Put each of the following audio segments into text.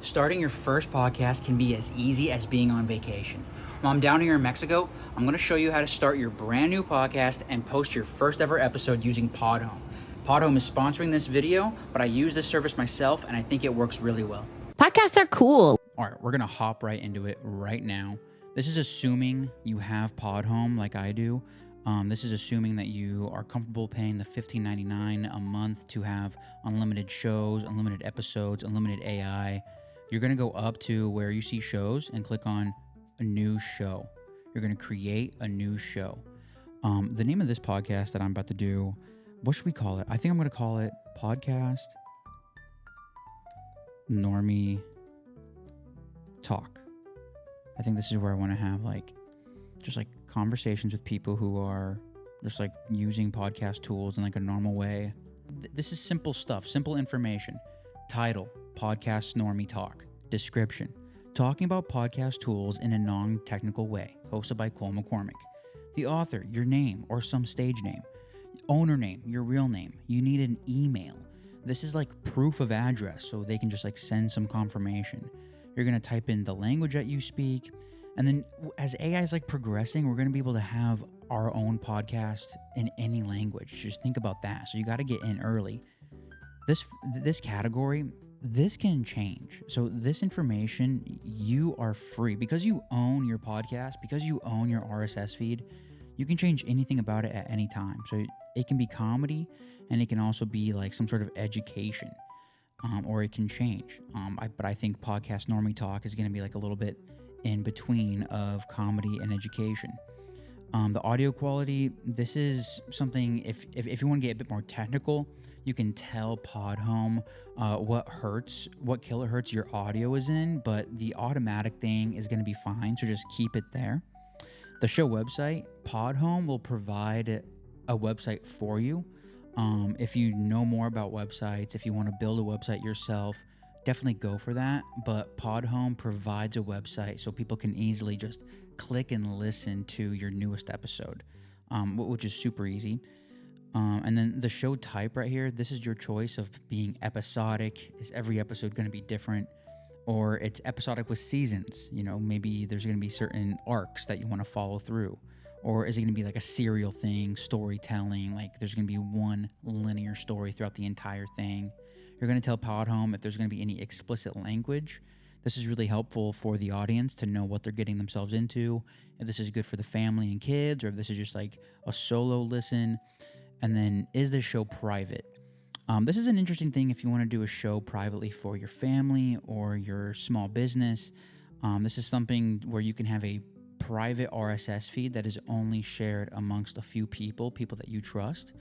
Starting your first podcast can be as easy as being on vacation. While I'm down here in Mexico, I'm going to show you how to start your brand new podcast and post your first ever episode using Podhome. Podhome is sponsoring this video, but I use this service myself and I think it works really well. Podcasts are cool. All right, we're going to hop right into it right now. This is assuming you have Podhome like I do. This is assuming that you are comfortable paying the $15.99 a month to have unlimited shows, unlimited episodes, unlimited AI. You're going to go up to where you see shows and click on a new show. You're going to create a new show. The name of this podcast that I'm about to do, what should we call it? I think I'm going to call it Podcast Normie Talk. I think this is where I want to have just conversations with people who are just using podcast tools in a normal way. This is simple stuff, simple information. Title, Podcast Normie Talk. Description, talking about podcast tools in a non-technical way, hosted by Cole McCormick. The author, your name or some stage name. Owner name, your real name. You need an email. This is proof of address, so they can just send some confirmation. You're going to type in the language that you speak. And then as AI is progressing, we're going to be able to have our own podcast in any language. Just think about that. So you got to get in early. This category, this can change. So this information, you are free. Because you own your podcast, because you own your RSS feed, you can change anything about it at any time. So it can be comedy, and it can also be some sort of education, or it can change. But I think Podcast Normie Talk is going to be a little bit in between of comedy and education. The audio quality, this is something, if you want to get a bit more technical, you can tell Podhome what kilohertz your audio is in, but the automatic thing is going to be fine, so just keep it there. The show website, Podhome will provide a website for you. If you know more about websites, if you want to build a website yourself, definitely go for that. But Podhome provides a website so people can easily just click and listen to your newest episode, which is super easy. And then the show type right here, this is your choice of being episodic. Is every episode going to be different? Or it's episodic with seasons. Maybe there's going to be certain arcs that you want to follow through. Or is it going to be a serial thing, storytelling? There's going to be one linear story throughout the entire thing. You're going to tell Podhome if there's going to be any explicit language. This is really helpful for the audience to know what they're getting themselves into, if this is good for the family and kids, or if this is just a solo listen. And then, is this show private? This is an interesting thing if you want to do a show privately for your family or your small business. This is something where you can have a private RSS feed that is only shared amongst a few people that you trust.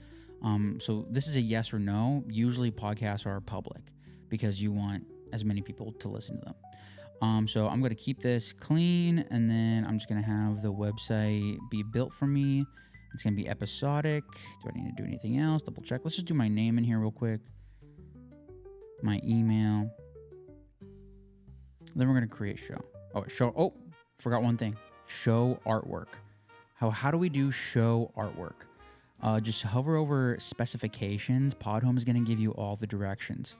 So this is a yes or no. Usually podcasts are public because you want as many people to listen to them. So I'm going to keep this clean, and then I'm just going to have the website be built for me. It's going to be episodic. Do I need to do anything else? Double check. Let's just do my name in here real quick. My email. Then we're going to create show. Oh, forgot one thing. Show artwork. How do we do show artwork? Just hover over specifications. Podhome is going to give you all the directions.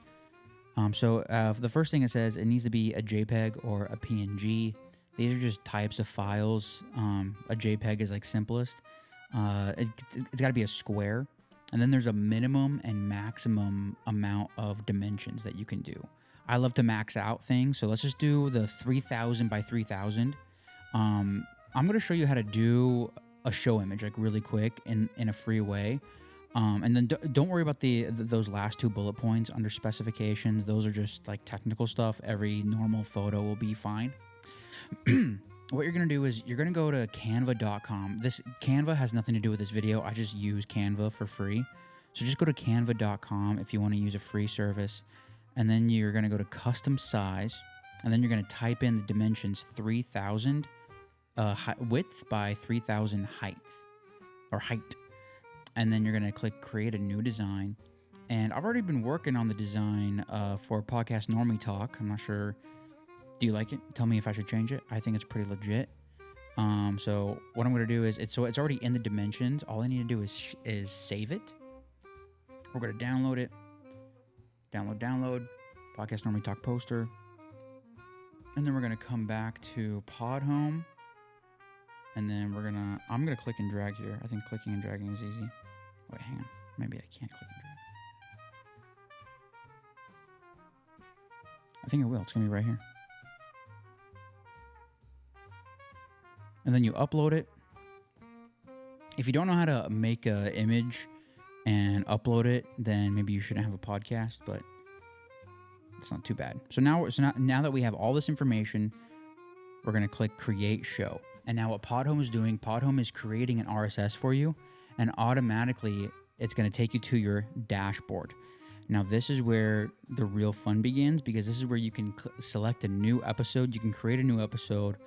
So the first thing it says, it needs to be a JPEG or a PNG. These are just types of files. A JPEG is simplest. It's got to be a square. And then there's a minimum and maximum amount of dimensions that you can do. I love to max out things. So let's just do the 3000 by 3000. I'm going to show you how to do a show image really quick in a free way. And then don't worry about those last two bullet points under specifications. Those are just technical stuff. Every normal photo will be fine. What you're going to do is you're going to go to canva.com. This Canva has nothing to do with this video. I just use Canva for free. So just go to canva.com if you want to use a free service. And then you're going to go to custom size. And then you're going to type in the dimensions 3000 width by 3000 height. And then you're going to click create a new design. And I've already been working on the design for Podcast Normie Talk. I'm not sure. Do you like it? Tell me if I should change it. I think it's pretty legit. So what I'm going to do is it's already in the dimensions. All I need to do is save it. We're going to download it. Download. Podcast Normie Talk poster. And then we're going to come back to Pod Home. And then I'm going to click and drag here. I think clicking and dragging is easy. Wait, hang on. Maybe I can't click and drag. I think it will. It's going to be right here. And then you upload it. If you don't know how to make an image and upload it, then maybe you shouldn't have a podcast, but it's not too bad. So now that we have all this information, we're going to click Create Show. And now what Podhome is doing, Podhome is creating an RSS for you, and automatically it's going to take you to your dashboard. Now, this is where the real fun begins, because this is where you can select a new episode. You can create a new episode.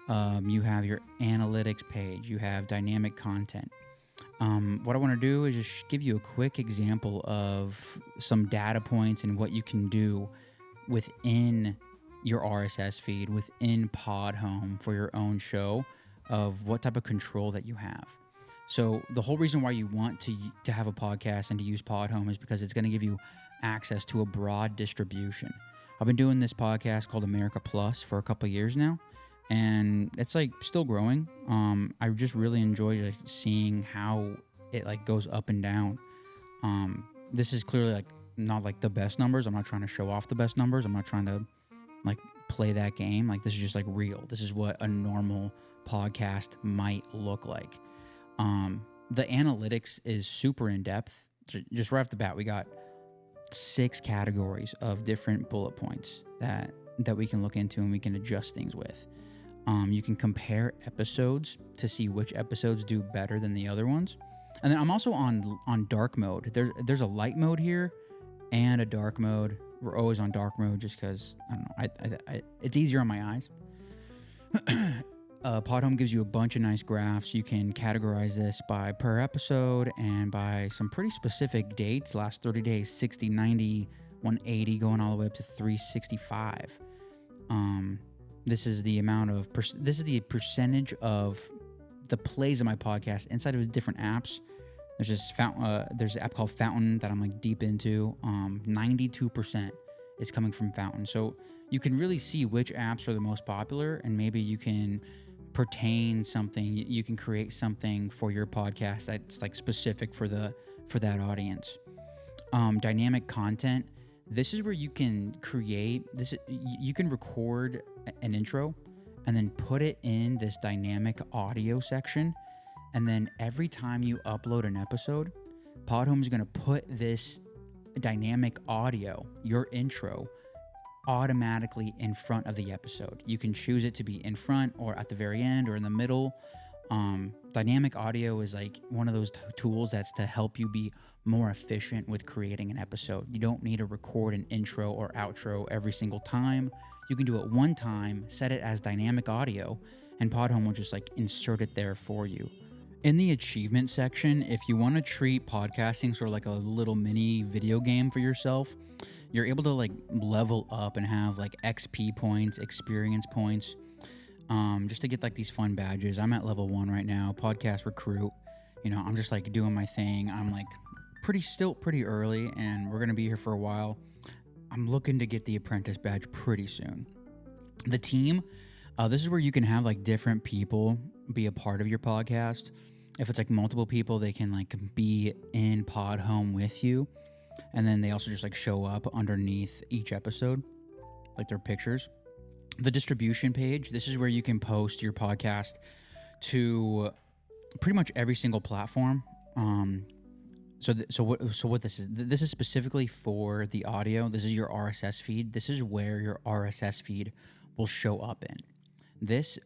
You have your analytics page. You have dynamic content. What I want to do is just give you a quick example of some data points and what you can do within your RSS feed, within Podhome for your own show, of what type of control that you have. So the whole reason why you want to have a podcast and to use Podhome is because it's going to give you access to a broad distribution. I've been doing this podcast called America Plus for a couple of years now, and it's like still growing. I just really enjoy like seeing how it like goes up and down. This is clearly like not like the best numbers. I'm not trying to show off the best numbers. I'm not trying to like play that game. Like, this is just like real. This is what a normal podcast might look like. The analytics is super in depth. Just right off the bat, we got 6 categories of different bullet points that we can look into and we can adjust things with. You can compare episodes to see which episodes do better than the other ones. And then I'm also on dark mode. There's a light mode here and a dark mode. We're always on dark mode just because, I don't know, it's easier on my eyes. Podhome gives you a bunch of nice graphs. You can categorize this by per episode and by some pretty specific dates. Last 30 days, 60, 90, 180, going all the way up to 365. This is the amount of this is the percentage of the plays of my podcast inside of different apps. There's an app called Fountain that I'm like deep into. 92% is coming from Fountain. So you can really see which apps are the most popular, and maybe you can pertain something. You can create something for your podcast that's like specific for that audience. Dynamic content. This is where you can create this. You can record an intro and then put it in this dynamic audio section. And then every time you upload an episode, Podhome is going to put this dynamic audio, your intro, automatically in front of the episode. You can choose it to be in front or at the very end or in the middle. Dynamic audio is like one of those tools that's to help you be more efficient with creating an episode. You don't need to record an intro or outro every single time. You can do it one time, set it as dynamic audio, and Podhome will just like insert it there for you. In the achievement section, if you want to treat podcasting sort of like a little mini video game for yourself, you're able to like level up and have like XP points, experience points, just to get like these fun badges. I'm at level 1 right now, podcast recruit. You know, I'm just like doing my thing. I'm like pretty early, and we're going to be here for a while. I'm looking to get the apprentice badge pretty soon. The team, this is where you can have like different people be a part of your podcast. If it's like multiple people, they can like be in Podhome with you, and then they also just like show up underneath each episode, like their pictures. The distribution page, this is where you can post your podcast to pretty much every single platform. So what this is specifically for the audio. This is your RSS feed. This is where your RSS feed will show up in. This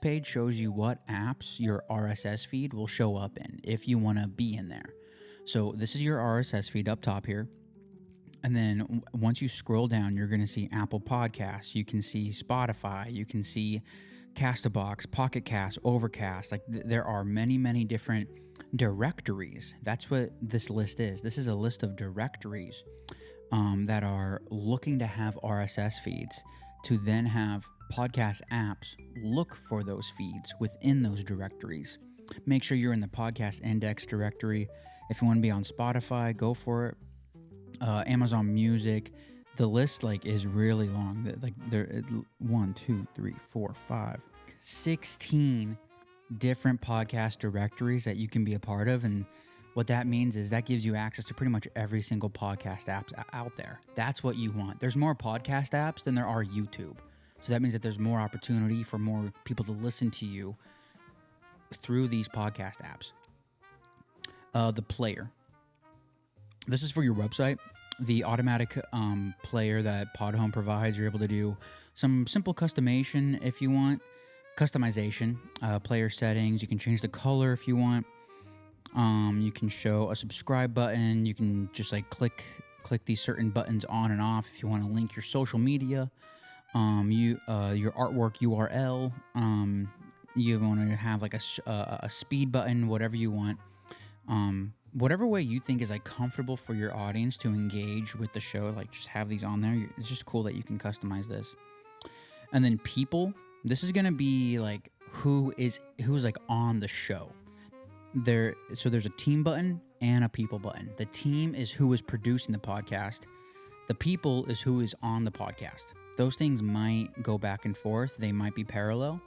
page shows you what apps your RSS feed will show up in if you want to be in there. So this is your RSS feed up top here. And then once you scroll down, you're going to see Apple Podcasts. You can see Spotify. You can see Castabox, Pocket Cast, Overcast. Like there are many, many different directories. That's what this list is. This is a list of directories that are looking to have RSS feeds to then have podcast apps look for those feeds within those directories. Make sure you're in the podcast index directory. If you want to be on Spotify, go for it. Amazon Music, the list like is really long. Like there, 1, 2, 3, 4, 5, 16 different podcast directories that you can be a part of. And what that means is that gives you access to pretty much every single podcast apps out there. That's what you want. There's more podcast apps than there are YouTube. So that means that there's more opportunity for more people to listen to you through these podcast apps. The player. This is for your website. The automatic player that Podhome provides, you're able to do some simple customization if you want. Customization, player settings. You can change the color if you want. You can show a subscribe button. You can just like click these certain buttons on and off if you want to link your social media. Your artwork URL. You want to have like a speed button, whatever you want. Whatever way you think is like comfortable for your audience to engage with the show, like just have these on there. It's just cool that you can customize this. And then people, this is gonna be like who's like on the show. So there's a team button and a people button. The team is who is producing the podcast. The people is who is on the podcast. Those things might go back and forth. They might be parallel,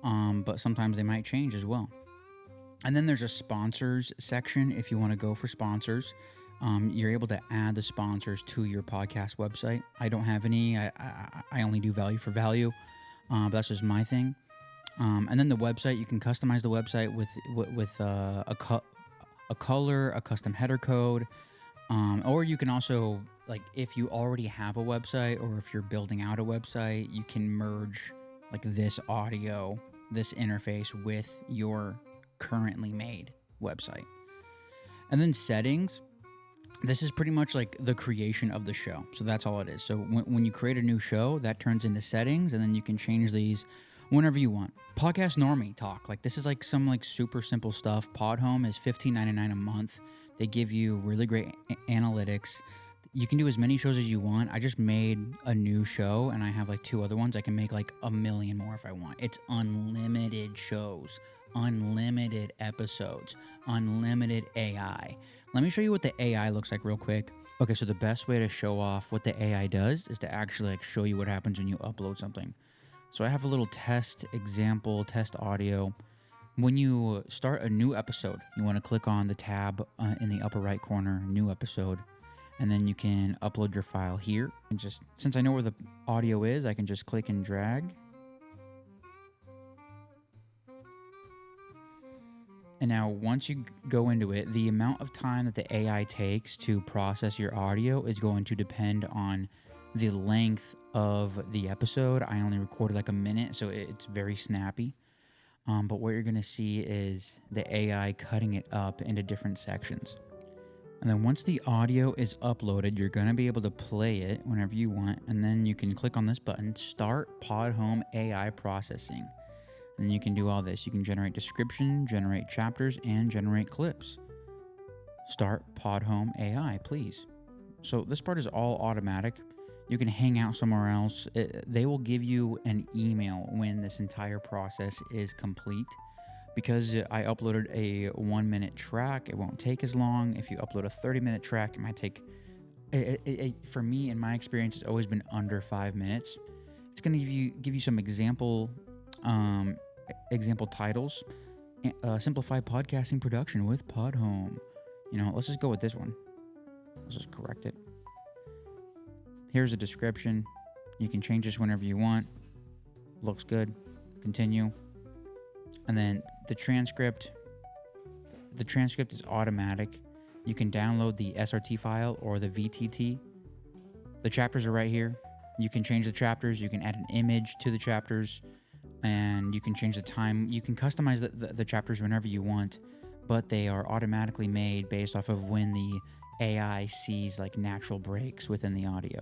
but sometimes they might change as well. And then there's a sponsors section. If you want to go for sponsors, you're able to add the sponsors to your podcast website. I don't have any. I only do value for value. But that's just my thing. And then the website, you can customize the website with a color, a custom header code, or you can also, like, if you already have a website or if you're building out a website, you can merge like this audio, this interface with your currently made website. And then settings, this is pretty much like the creation of the show. So that's all it is. So when you create a new show, that turns into settings, and then you can change these whenever you want. Podcast Normie Talk, like this is like some like super simple stuff. Podhome is $15.99 a month. They give you really great analytics. You can do as many shows as you want. I just made a new show and I have like 2 other ones. I can make like 1 million more if I want. It's unlimited shows, unlimited episodes, unlimited AI. Let me show you what the AI looks like real quick. Okay, so the best way to show off what the AI does is to actually like show you what happens when you upload something. So I have a little test example, test audio. When you start a new episode, you want to click on the tab in the upper right corner, new episode, and then you can upload your file here. And just, since I know where the audio is, I can just click and drag. And now once you go into it, the amount of time that the AI takes to process your audio is going to depend on the length of the episode. I only recorded like a minute, so it's very snappy. But what you're going to see is the AI cutting it up into different sections. And then once the audio is uploaded, you're going to be able to play it whenever you want. And then you can click on this button, Start Podhome AI Processing. And you can do all this. You can generate description, generate chapters, and generate clips. Start Podhome AI, please. So this part is all automatic. You can hang out somewhere else. They will give you an email when this entire process is complete. Because I uploaded a 1-minute track, it won't take as long. If you upload a 30-minute track, it might take, for me, in my experience, it's always been under 5 minutes. It's going to give you some example titles. Simplified podcasting production with Podhome. Let's just go with this one. Let's just correct it. Here's a description. You can change this whenever you want. Looks good. Continue. And then the transcript is automatic. You can download the SRT file or the VTT. The chapters are right here. You can change the chapters. You can add an image to the chapters. And you can change the time. You can customize the chapters whenever you want. But they are automatically made based off of when the AI sees like natural breaks within the audio.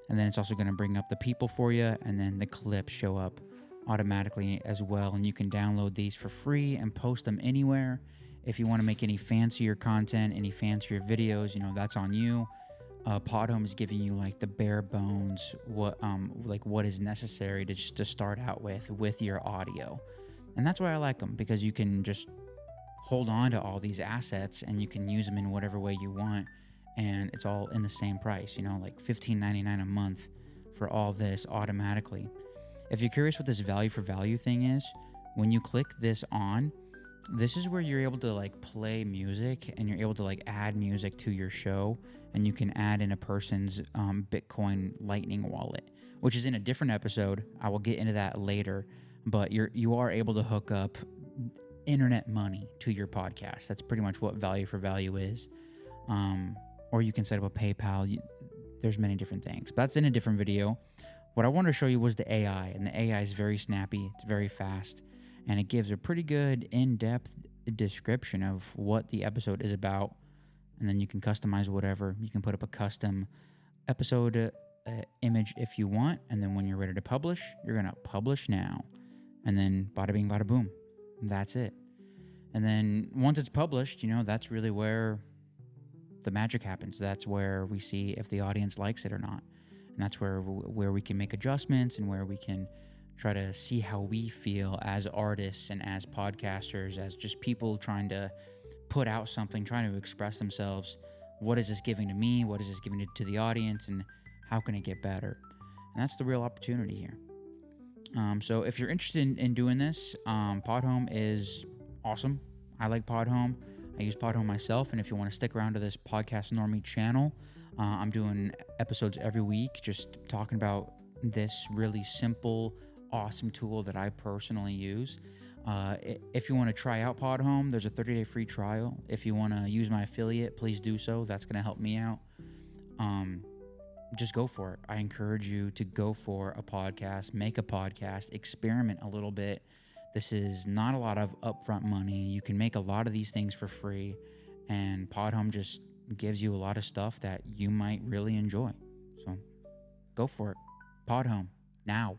And then it's also going to bring up the people for you, and then the clips show up automatically as well. And you can download these for free and post them anywhere. If you want to make any fancier content, any fancier videos, that's on you. Podhome is giving you like the bare bones, what is necessary to start out with your audio. And that's why I like them, because you can just hold on to all these assets and you can use them in whatever way you want. and it's all in the same price, like $15.99 a month for all this automatically. If you're curious what this value for value thing is, when you click this on, this is where you're able to like play music, and you're able to like add music to your show, and you can add in a person's Bitcoin Lightning wallet, which is in a different episode. I will get into that later, but you are able to hook up internet money to your podcast. That's pretty much what value for value is. Or you can set up a PayPal. There's many different things, but that's in a different video. What I wanted to show you was the AI, and the AI is very snappy. It's very fast, and it gives a pretty good in-depth description of what the episode is about. And then you can customize whatever. You can put up a custom episode image if you want, and then when you're ready to publish, you're gonna publish now, and then bada bing, bada boom. That's it. And then once it's published, that's really where the magic happens. That's where we see if the audience likes it or not. And that's where we can make adjustments, and where we can try to see how we feel as artists and as podcasters, as just people trying to put out something, trying to express themselves. What is this giving to me? What is this giving to the audience? And how can it get better? And that's the real opportunity here. So if you're interested in doing this, Podhome is awesome. I like Podhome. I use Podhome myself, and if you want to stick around to this Podcast Normie channel, I'm doing episodes every week just talking about this really simple, awesome tool that I personally use. If you want to try out Podhome, there's a 30-day free trial. If you want to use my affiliate, please do so. That's going to help me out. Just go for it. I encourage you to go for a podcast, make a podcast, experiment a little bit. This is not a lot of upfront money. You can make a lot of these things for free, and Podhome just gives you a lot of stuff that you might really enjoy. So go for it. Podhome now.